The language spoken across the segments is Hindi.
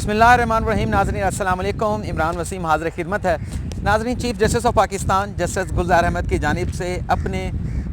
बिस्मिल्लाहिर्रहमानिर्रहीम। नाज़रीन अस्सलाम वालेकुम। इमरान वसीम हाज़िर खिदमत है। नाज़रीन, chief justice of Pakistan justice Gulzar Ahmed की जानिब से अपने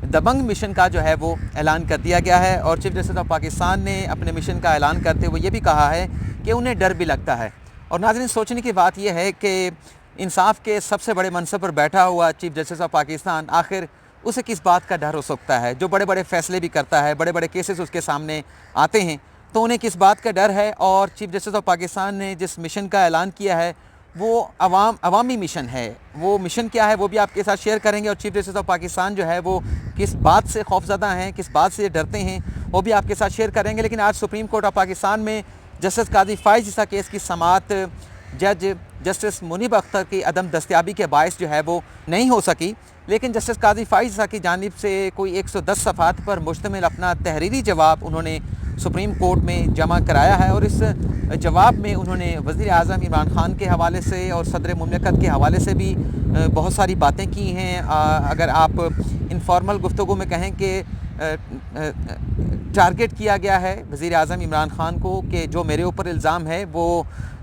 दबंग मिशन का जो है वो ऐलान कर दिया गया है और चीफ़ जस्टिस ऑफ पाकिस्तान ने अपने मिशन का ऐलान करते हुए ये भी कहा है कि उन्हें डर भी लगता है। और नाज़रीन, सोचने की बात यह है कि इंसाफ के सबसे बड़े मनसब पर बैठा हुआ चीफ़ जस्टिस ऑफ पाकिस्तान आखिर उसे किस बात का डर हो सकता है, जो बड़े बड़े फ़ैसले भी करता है, बड़े बड़े केसेस उसके सामने आते हैं, तो उन्हें किस बात का डर है। और चीफ़ जस्टिस ऑफ पाकिस्तान ने जिस मिशन का ऐलान किया है वो अवामी मिशन है। वो मिशन क्या है वो भी आपके साथ शेयर करेंगे और चीफ़ जस्टिस ऑफ पाकिस्तान जो है वो किस बात से खौफज़दा हैं, किस बात से डरते हैं, वो भी आपके साथ शेयर करेंगे। लेकिन आज सुप्रीम कोर्ट ऑफ पाकिस्तान में जस्टिस काजी फ़ाइज़ ईसा केस की समाअत जज जस्टिस मुनीब अख्तर की अदम दस्तयाबी के बायस जो है वो नहीं हो सकी। लेकिन जस्टिस काजी फ़ाइज़ ईसा की जानिब से कोई 110 सफ़ात पर मुश्तमिल अपना तहरीरी जवाब उन्होंने सुप्रीम कोर्ट में जमा कराया है और इस जवाब में उन्होंने वज़ीर आज़म इमरान ख़ान के हवाले से और सदर मुमलिकत के हवाले से भी बहुत सारी बातें की हैं। अगर आप इनफॉर्मल गुफ्तगू में कहें कि टारगेट किया गया है वज़ीर आज़म इमरान ख़ान को कि जो मेरे ऊपर इल्ज़ाम है वो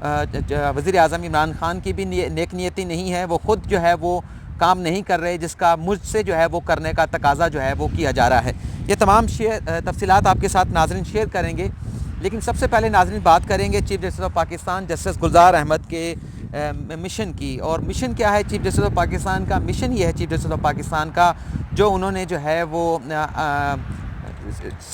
वज़ीर आज़म इमरान ख़ान की भी नेक नीयती नहीं है, वो ख़ुद जो है वो काम नहीं कर रहे जिसका मुझसे जो है वो करने का तकाज़ा जो है वो किया जा रहा है। ये तमाम तफसीलात आपके साथ नाज़रीन शेयर करेंगे। लेकिन सबसे पहले नाज़रीन बात करेंगे chief justice of Pakistan justice Gulzar Ahmed के मिशन की। और मिशन क्या है चीफ़ जस्टिस ऑफ पाकिस्तान का? मिशन ये है चीफ़ जस्टिस ऑफ पाकिस्तान का जो उन्होंने जो है वो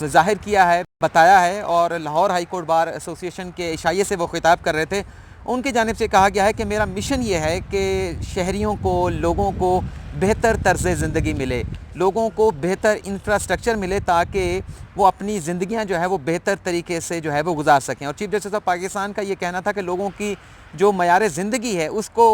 ज़ाहिर किया है, बताया है। और Lahore high court bar association के इशाये से वो खिताब कर रहे थे। उनकी जानिब से कहा गया है कि मेरा मिशन ये है कि शहरियों को, लोगों को बेहतर तर्ज़ ज़िंदगी मिले, लोगों को बेहतर इंफ्रास्ट्रक्चर मिले ताकि वो अपनी ज़िंदगियां जो है वो बेहतर तरीके से जो है वो गुजार सकें। और चीफ़ जस्टिस ऑफ पाकिस्तान का ये कहना था कि लोगों की जो मयार ज़िंदगी है उसको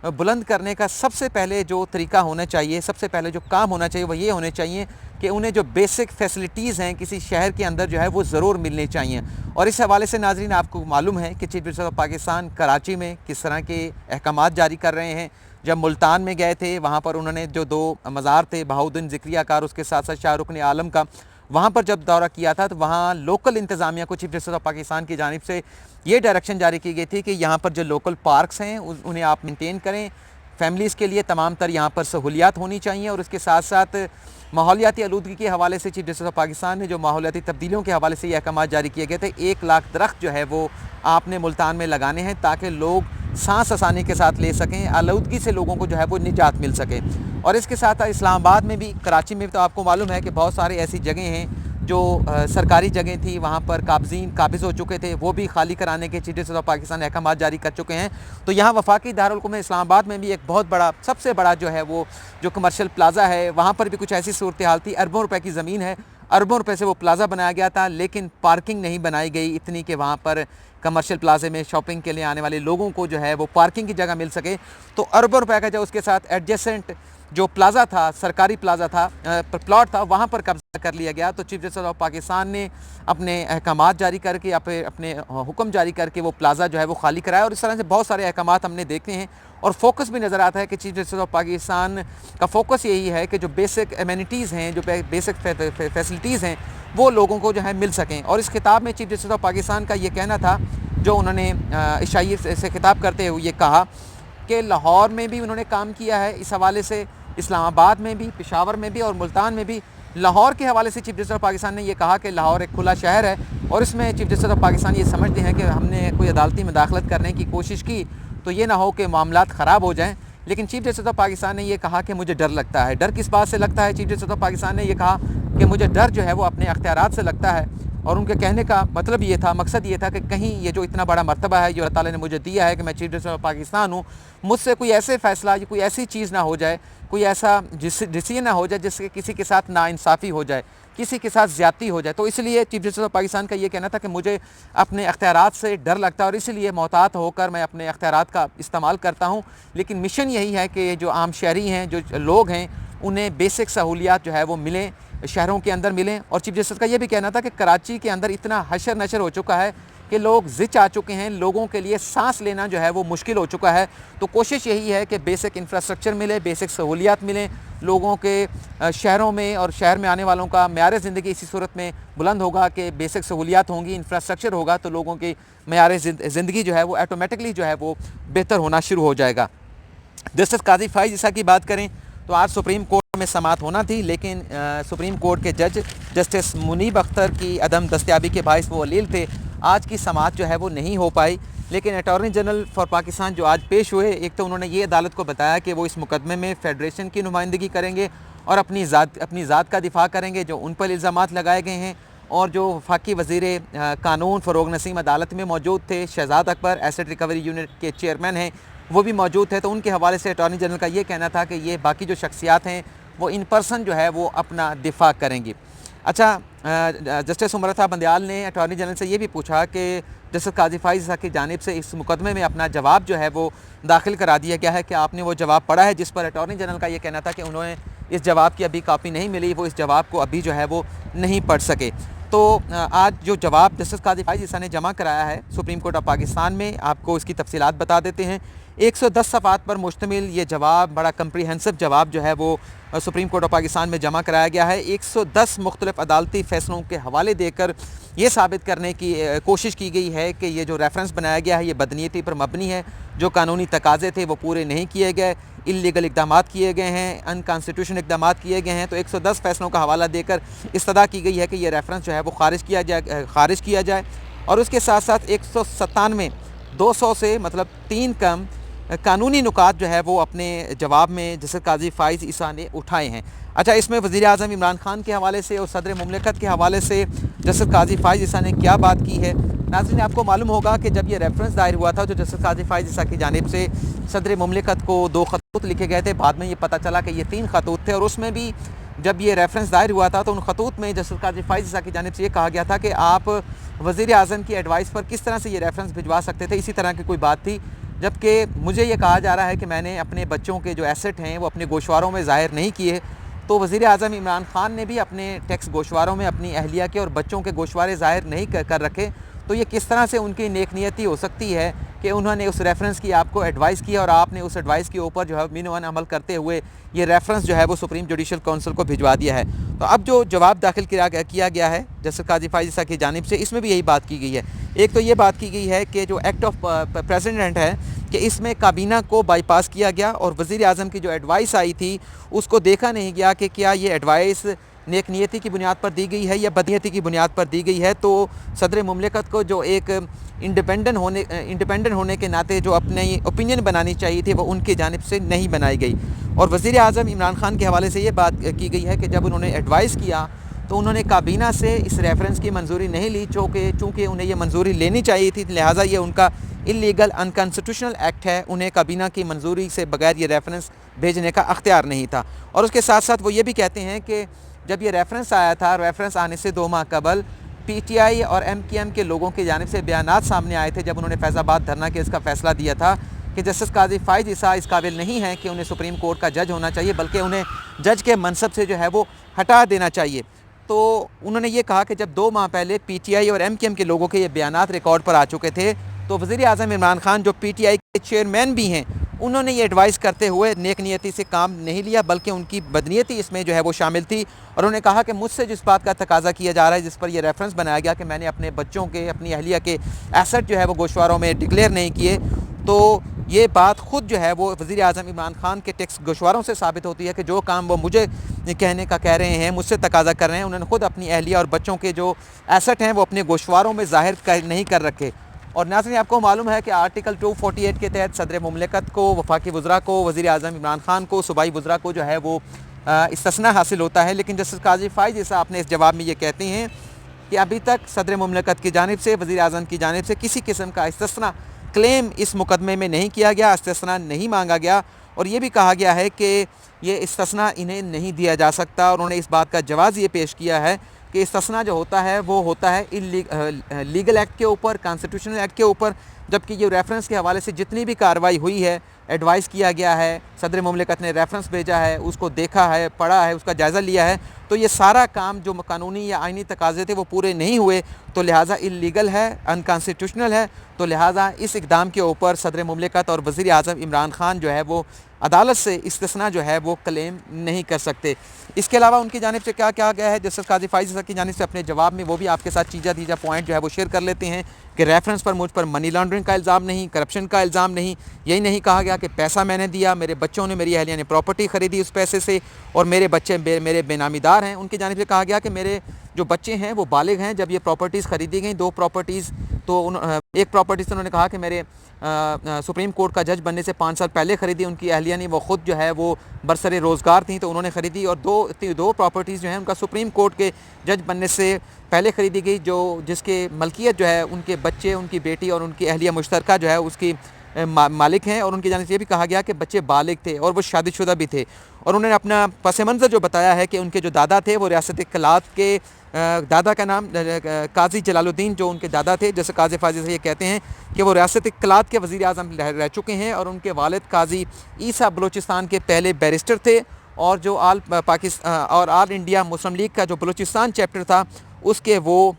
बुलंद करने का सबसे पहले जो तरीका होना चाहिए, सबसे पहले जो काम होना चाहिए वो ये होने चाहिए कि उन्हें जो बेसिक फैसिलिटीज़ हैं किसी शहर के अंदर जो है वो ज़रूर मिलनी चाहिए। और इस हवाले से नाज़रीन आपको मालूम है कि chief justice of Pakistan Karachi में किस तरह के अहकामात जारी कर रहे हैं। जब मुल्तान में गए थे वहाँ पर उन्होंने जो 2 मज़ार थे, बहाउद्दीन ज़िक्रिया का और उसके साथ साथ शाहरुख़ आलम का, वहाँ पर जब दौरा किया था तो वहाँ लोकल इंतज़ामिया को चीफ़ जस्टिस ऑफ पाकिस्तान की जानिब से ये डायरेक्शन जारी की गई थी कि यहाँ पर जो लोकल पार्क्स हैं उन्हें आप मेंटेन करें। फैमिलीज़ के लिए तमाम तर यहाँ पर सहूलियात होनी चाहिए। और उसके साथ साथ माहौलियाती आलूदगी के हवाले से चीफ़ जस्टिस ऑफ पाकिस्तान ने जो माहौलियाती तब्दीलियों के हवाले से ये अहकाम जारी किए गए थे, 1 लाख दरख्त जो है वो आपने मुल्तान में लगाने हैं ताकि लोग सांस आसानी के साथ ले सकें, आलूदगी से लोगों को जो है वो निजात मिल सके। और इसके साथ इस्लामाबाद में भी, कराची में भी तो आपको मालूम है कि बहुत सारी ऐसी जगह हैं जो सरकारी जगह थी, वहाँ पर काबिज़ हो चुके थे, वो भी खाली कराने के चीफ़ जस्टिस ऑफ पाकिस्तान ने अहकाम जारी कर चुके हैं। तो यहाँ वफाकी दारुल हुकूमत इस्लामाबाद में भी एक बहुत बड़ा, सबसे बड़ा जो है वो जो कमर्शियल प्लाज़ा है, वहाँ पर भी कुछ ऐसी सूरत हाल थी। अरबों रुपए की ज़मीन है, अरबों रुपए से वो प्लाज़ा बनाया गया था, लेकिन पार्किंग नहीं बनाई गई इतनी कि वहाँ पर कमर्शियल प्लाज़े में शॉपिंग के लिए आने वाले लोगों को जो है वो पार्किंग की जगह मिल सके। तो अरबों रुपए का जो उसके साथ एडजेसेंट जो प्लाज़ा था, सरकारी प्लाज़ा था, प्लॉट था, वहाँ पर कब्जा कर लिया गया। तो चीफ़ जस्टिस ऑफ पाकिस्तान ने अपने अहकाम जारी करके या फिर अपने हुक्म जारी करके वो प्लाज़ा जो है वो खाली कराया। और इस तरह से बहुत सारे अहकाम हमने देखे हैं और फोकस भी नज़र आता है कि चीफ़ जस्टिस ऑफ पाकिस्तान का फोकस यही है कि जो बेसिक एमिनिटीज़ हैं, जो बेसिक फैसिलिटीज़ हैं, वो लोगों को जो है मिल सकें। और इस खिताब में चीफ़ जस्टिस ऑफ पाकिस्तान का ये कहना था, जो उन्होंने इशाई से खिताब करते हुए ये कहा कि लाहौर में भी उन्होंने काम किया है इस हवाले से, इस्लामाबाद में भी, पेशावर में भी और मुल्तान में भी। लाहौर के हवाले से चीफ़ जस्टिस ऑफ पाकिस्तान ने ये कहा कि लाहौर एक खुला शहर है और इसमें चीफ़ जस्टिस ऑफ पाकिस्तान ये समझते हैं कि हमने कोई अदालती मुदाखलत करने की कोशिश की तो ये ना हो कि मामलात ख़राब हो जाएँ। लेकिन चीफ़ जस्टिस ऑफ पाकिस्तान ने यह कहा कि मुझे डर लगता है। डर किस बात से लगता है? चीफ़ जस्टिस ऑफ पाकिस्तान ने यह कहा कि मुझे डर जो है वो अपने अख्तियारात से लगता है। और उनके कहने का मतलब ये था, मकसद ये था कि कहीं ये जो इतना बड़ा मर्तबा है जो अल्लाह ताला ने मुझे दिया है कि मैं चीफ़ जस्टिस ऑफ पाकिस्तान हूँ, मुझसे कोई ऐसे फ़ैसला या कोई ऐसी चीज़ ना हो जाए, कोई ऐसा डिसीजन ना हो जाए जिससे किसी के साथ नाइंसाफ़ी हो जाए, किसी के साथ ज़्यादती हो जाए। तो इसलिए चीफ़ जस्टिस ऑफ पाकिस्तान का ये कहना था कि मुझे अपने अख्तियारात से डर लगता है और इसलिए मोहतात होकर मैं अपने अख्तियारात का इस्तेमाल करता हूँ। लेकिन मिशन यही है कि जो आम शहरी हैं, जो लोग हैं, उन्हें बेसिक सहूलियात जो है वो मिलें, शहरों के अंदर मिलें। और चीफ़ जस्टिस का ये भी कहना था कि कराची के अंदर इतना हशर नशर हो चुका है कि लोग ज़िच आ चुके हैं, लोगों के लिए सांस लेना जो है वो मुश्किल हो चुका है। तो कोशिश यही है कि बेसिक इंफ्रास्ट्रक्चर मिले, बेसिक सहूलियात मिलें लोगों के, शहरों में और शहर में आने वालों का मेयार ज़िंदगी इसी सूरत में बुलंद होगा कि बेसिक सहूलियात होंगी, इंफ्रास्ट्रक्चर होगा, तो लोगों की मेयार ज़िंदगी जो है वो ऑटोमेटिकली जो है वो बेहतर होना शुरू हो जाएगा। जस्टिस काजी फ़ाइज़ ईसा की बात करें तो आज सुप्रीम कोर्ट में समाअत होना थी, लेकिन सुप्रीम कोर्ट के जज जस्टिस मुनीब अख्तर की अदम दस्तयाबी के बाइस वो अलील थे, आज की समाअत जो है वो नहीं हो पाई। लेकिन अटॉर्नी जनरल फॉर पाकिस्तान जो आज पेश हुए, एक तो उन्होंने ये अदालत को बताया कि वो इस मुकदमे में फेडरेशन की नुमाइंदगी करेंगे और अपनी ज़ात का दिफा करेंगे जो उन पर इल्ज़ामात लगाए गए हैं। और जो वफाकी वज़ीर कानून फ़रोग़ नसीम अदालत में मौजूद थे, Shahzad Akbar asset recovery unit के चेयरमैन हैं, वो भी मौजूद थे। तो उनके हवाले से अटॉर्नी जनरल का ये कहना था कि ये बाकी जो शख्सियात हैं वो इन पर्सन जो है वो अपना दिफा करेंगी। अच्छा, जस्टिस उमरता बंदयाल ने अटॉर्नी जनरल से ये भी पूछा कि जस्टिस काजी फ़ाइज़ ईसा की जानिब से इस मुकदमे में अपना जवाब जो है वो दाखिल करा दिया गया है कि आपने वो जवाब पढ़ा है, जिस पर अटॉर्नी जनरल का ये कहना था कि उन्होंने इस जवाब की अभी कापी नहीं मिली, वो इस जवाब को अभी जो है वो नहीं पढ़ सके। तो आज जो जवाब जस्टिस काजी फ़ाइज़ ईसा ने जमा कराया है सुप्रीम कोर्ट ऑफ पाकिस्तान में, आपको इसकी तफसीलात बता देते हैं। 110 सफ़ात पर मुश्तमिल ये जवाब, बड़ा कम्प्रीहेंसिव जवाब जो है वो सुप्रीम कोर्ट ऑफ पाकिस्तान में जमा कराया गया है। 110 मुख्तलिफ अदालती फ़ैसलों के हवाले देकर ये साबित करने की कोशिश की गई है कि ये जो रेफरेंस बनाया गया है ये बदनीयती पर मबनी है, जो कानूनी तकाज़े थे वो पूरे नहीं किए गए, इल्लीगल इक़दाम किए गए हैं, अनकॉन्स्टिट्यूशनल इक़दाम किए गए हैं। तो 110 फ़ैसलों का हवाला देकर इस्तदा की गई है कि ये रेफरेंस जो है वो ख़ारिज किया जाए। और उसके साथ साथ 197 200 से मतलब 3 कम कानूनी नुकात जो है वो अपने जवाब में जस्टिस काजी फ़ाइज़ ईसा ने उठाए हैं। अच्छा, इसमें वज़ीर आज़म इमरान खान के हवाले से और सदर मुमलिकत के हवाले से जस्टिस काजी फ़ाइज़ ईसा ने क्या बात की है। नाज़रीन, आपको मालूम होगा कि जब ये रेफरेंस दायर हुआ था तो जस्टिस काजी फ़ाइज़ ईसा की जानिब से सदर मुमलिकत को 2 खतूत लिखे गए थे। बाद में ये पता चला कि ये 3 खतूत थे, और उसमें भी जब ये रेफरेंस दायर हुआ था तो उन खतूत में जस्टिस काजी फ़ाइज़ ईसा की जानिब से ये कहा गया था कि आप वज़ीर आज़म की एडवाइस पर किस तरह से ये रेफरेंस भिजवा सकते थे, इसी तरह की कोई बात थी। जबकि मुझे ये कहा जा रहा है कि मैंने अपने बच्चों के जो एसेट हैं वो अपने गोशवारों में ज़ाहिर नहीं किए। तो वज़ीर आज़म इमरान खान ने भी अपने टैक्स गोशवारों में अपनी अहलिया के और बच्चों के गोशवारे ज़ाहिर नहीं कर रखे। तो ये किस तरह से उनकी नेक नियति हो सकती है कि उन्होंने उस रेफरेंस की आपको एडवाइस किया और आपने उस एडवाइस के ऊपर जो है मीनोन अमल करते हुए ये रेफरेंस जो है वो सुप्रीम जुडिशल काउंसिल को भिजवा दिया है। तो अब जो जवाब दाखिल किया गया है जस्टिस काजी फ़ाइज़ ईसा की जानिब से, इसमें भी यही बात की गई है। एक तो ये बात की गई है कि जो एक्ट ऑफ प्रेसिडेंट है कि इसमें काबीना को बाईपास किया गया और वज़ीर आज़म की जो एडवाइस आई थी उसको देखा नहीं गया कि क्या ये एडवाइस नेक नियति की बुनियाद पर दी गई है या बदनीयती की बुनियाद पर दी गई है। तो सदर मुमलिकत को जो एक इंडिपेंडेंट होने के नाते जो अपनी ओपिनियन बनानी चाहिए थी वो उनकी जानिब से नहीं बनाई गई। और वज़ीर आज़म इमरान खान के हवाले से ये बात की गई है कि जब उन्होंने एडवाइस किया तो उन्होंने काबीना से इस रेफरेंस की मंजूरी नहीं ली, चूँकि उन्हें ये मंजूरी लेनी चाहिए थी, लिहाजा ये उनका इल्लीगल अनकॉन्स्टिट्यूशनल एक्ट है, उन्हें काबीना की मंजूरी से बगैर ये रेफरेंस भेजने का अख्तियार नहीं था। और उसके साथ साथ वो ये भी कहते हैं कि जब ये रेफरेंस आया था, रेफरेंस आने से 2 माह कबल PTI और MKM के लोगों की जानिब से बयानात सामने आए थे जब उन्होंने फैज़ाबाद धरना केस का फ़ैसला दिया था कि जस्टिस काजी फ़ाइज़ ईसा इस काबिल नहीं है कि उन्हें सुप्रीम कोर्ट का जज होना चाहिए, बल्कि उन्हें जज के मनसब से जो है वो हटा देना चाहिए। तो उन्होंने ये कहा कि जब 2 माह पहले PTI और MKM के लोगों के ये बयानात रिकॉर्ड पर आ चुके थे तो वज़ीर आज़म इमरान खान जो PTI के चेयरमैन भी हैं, उन्होंने ये एडवाइस करते हुए नेक नियति से काम नहीं लिया, बल्कि उनकी बदनीयती इसमें जो है वो शामिल थी। और उन्होंने कहा कि मुझसे जिस बात का तकाजा किया जा रहा है, जिस पर यह रेफरेंस बनाया गया कि मैंने अपने बच्चों के, अपनी अहलिया के एसेट जो है वो गोशवारों में डिक्लेयर नहीं किए, तो ये बात ख़ुद जो है वो वज़ीर आज़म इमरान खान के टैक्स गोशवारों से साबित होती है कि जो काम वो मुझे कहने का कह रहे हैं, मुझसे तकाजा कर रहे हैं, उन्होंने ख़ुद अपनी अहलिया और बच्चों के जो एसेट हैं वो अपने गोशवारों में ज़ाहिर नहीं कर रखे। और नाज़रीन, आपको मालूम है कि आर्टिकल 248 के तहत सदर मुमलिकत को, वफाकी वज़रा को, वज़ीर आज़म इमरान खान को, सूबाई वज़रा को जो है वो इस्तिस्ना हासिल होता है। लेकिन जस्टिस काजी फ़ाइज़ ईसा अपने इस जवाब में ये कहते हैं कि अभी तक सदर मुमलिकत की जानिब से, वज़ीर आज़म की जानिब से किसी किस्म का इस्तिस्ना क्लेम इस मुकदमे में नहीं किया गया, इस्तिस्ना नहीं मांगा गया। और ये भी कहा गया है कि ये इस्तिस्ना इन्हें नहीं दिया जा सकता। और उन्होंने इस बात का जवाज़ ये पेश किया है कि इस्तिस्ना जो होता है वो होता है लीगल एक्ट के ऊपर, कॉन्स्टिट्यूशनल एक्ट के ऊपर, जबकि ये रेफरेंस के हवाले से जितनी भी कार्रवाई हुई है, एडवाइस किया गया है, सदर मुमलिकत ने रेफरेंस भेजा है, उसको देखा है, पढ़ा है, उसका जायज़ा लिया है, तो ये सारा काम जो कानूनी या आइनी तकाज़े थे वो पूरे नहीं हुए, तो लिहाजा इल्लीगल है, अनकॉन्स्टिट्यूशनल है। तो लिहाजा इस इक़दाम के ऊपर सदर मुमलिकत और वज़ीर आज़म इमरान ख़ान जो है वो अदालत से इस्तिस्ना जो है वो क्लेम नहीं कर सकते। इसके अलावा उनकी जानिब से क्या कहा गया है, जस्टिस काज़ी फ़ाइज़ साहब की जानिब से अपने जवाब में वो भी आपके साथ चीज़ा तीजा पॉइंट जो है वो शेयर कर लेते हैं कि रेफरेंस पर मुझ पर मनी लॉन्ड्रिंग का इल्ज़ाम नहीं, करप्शन का इल्ज़ाम नहीं, यही नहीं कहा गया कि पैसा मैंने दिया, मेरे बच्चों ने, मेरी अहलिया ने प्रॉपर्टी ख़रीदी उस पैसे से और मेरे बच्चे मेरे बेनामीदार हैं। उनकी जानिब से कहा गया कि मेरे जो बच्चे हैं वो बालिग हैं जब ये प्रॉपर्टीज़ ख़रीदी गई, 2 प्रॉपर्टीज़, तो एक प्रॉपर्टीज़ उन्होंने कहा कि मेरे सुप्रीम कोर्ट का जज बनने से 5 साल पहले ख़रीदी, उनकी अहलिया ने, वो ख़ुद जो है वो बरसरे रोज़गार थी तो उन्होंने ख़रीदी, और दो प्रॉपर्टीज़ जो हैं उनका सुप्रीम कोर्ट के जज बनने से पहले ख़रीदी गई, जो जिसके मलकियत जो है उनके बच्चे, उनकी बेटी और उनकी अहलिया मुश्तरका जो है उसकी मालिक हैं। और उनकी जानिब से ये भी कहा गया कि बच्चे बालिग थे और वो शादीशुदा भी थे। और उन्होंने अपना पस मंज़र जो बताया है कि उनके जो दादा थे वो रियासत कलात के, दादा का नाम काजी जलालुद्दीन जो उनके दादा थे, जैसे काजी फाजी से ये कहते हैं कि वो रियासत कलात के वज़ीर आज़म रह चुके हैं, और उनके वालिद काजी ईसा बलूचिस्तान के पहले बैरिस्टर थे, और जो ऑल इंडिया मुस्लिम लीग का जो बलूचिस्तान चैप्टर था उसके वो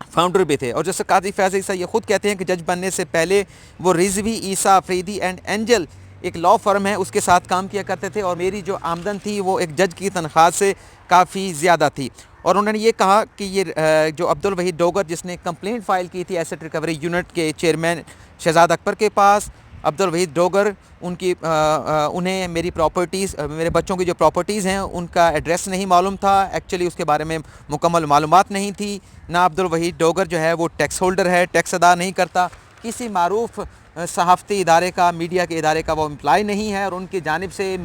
फाउंडर भी थे। और जैसे काजी फैज़ ईसा ये ख़ुद कहते हैं कि जज बनने से पहले वो रिजवी ईसा अफरीदी एंड एंजल एक लॉ फर्म है उसके साथ काम किया करते थे, और मेरी जो आमदन थी वो एक जज की तनख्वाह से काफ़ी ज़्यादा थी। और उन्होंने ये कहा कि ये जो अब्दुल वहीद डोगर जिसने कंप्लेंट फ़ाइल की थी एसेट रिकवरी यूनिट के चेयरमैन शहजाद अकबर के पास, अब्दुल वहीद डोगर उनकी उन्हें मेरी प्रॉपर्टीज़, मेरे बच्चों की जो प्रॉपर्टीज़ हैं उनका एड्रेस नहीं मालूम था, एक्चुअली उसके बारे में मुकम्मल मालूमात नहीं थी। ना अब्दुल वहीद डोगर जो है वो टैक्स होल्डर है, टैक्स अदा नहीं करता, किसी मारूफ सहाफ़ती इदारे का, मीडिया के इदारे का वो एम्प्लॉय नहीं है, और उनकी जानिब से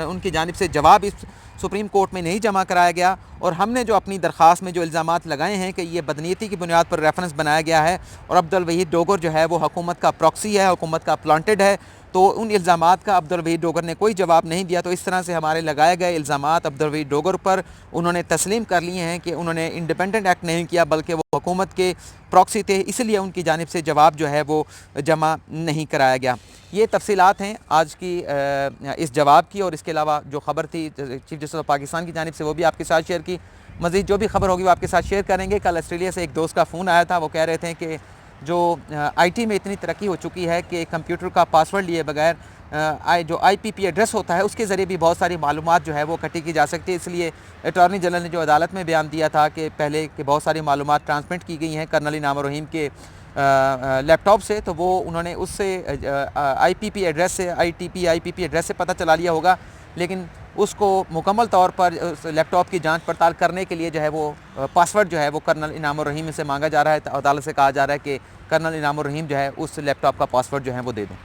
उनकी जानिब से जवाब इस सुप्रीम कोर्ट में नहीं जमा कराया गया। और हमने जो अपनी दरख्वास्त में जो इल्ज़ामात लगाए हैं कि ये बदनीयती की बुनियाद पर रेफरेंस बनाया गया है और अब्दुल वहीद डोगर जो है वो हुकूमत का प्रॉक्सी है, हुकूमत का प्लांटेड है, तो उन इल्ज़ामात का अब्दुल वहीद डोगर ने कोई जवाब नहीं दिया। तो इस तरह से हमारे लगाए गए इल्ज़ामात अब्दुल वहीद डोगर पर उन्होंने तस्लीम कर लिए हैं कि उन्होंने इंडिपेंडेंट एक्ट नहीं किया बल्कि वो हुकूमत के प्रॉक्सी थे, इसलिए उनकी जानिब से जवाब जो है वो जमा नहीं कराया गया। ये तफसीलात हैं आज की इस जवाब की, और इसके अलावा जो ख़बर थी चीफ जस्टिस ऑफ पाकिस्तान की जानिब से वो भी आपके साथ शेयर की। मज़ीद जो भी खबर होगी वो आपके साथ शेयर करेंगे। कल ऑस्ट्रेलिया से एक दोस्त का फ़ोन आया था, वो कह रहे थे कि जो आईटी में इतनी तरक्की हो चुकी है कि कंप्यूटर का पासवर्ड लिए बगैर जो आईपीपी एड्रेस होता है उसके ज़रिए भी बहुत सारी मालूमात जो है वो इकट्ठी की जा सकती है। इसलिए अटॉर्नी जनरल ने जो अदालत में बयान दिया था कि पहले के बहुत सारी मालूमात ट्रांसमिट की गई हैं कर्नल इनाम रहीम के लैपटॉप से, तो वो उन्होंने उससे आईपीपी एड्रेस से आईपीपी एड्रेस से पता चला लिया होगा, लेकिन उसको मुकम्मल तौर पर उस लैपटॉप की जांच पड़ताल करने के लिए जो है वो पासवर्ड जो है वो कर्नल इनाम रहीम से मांगा जा रहा है। तो अदालत से कहा जा रहा है कि कर्नल इनाम रहीम जो है उस लैपटॉप का पासवर्ड जो है वो दे दें।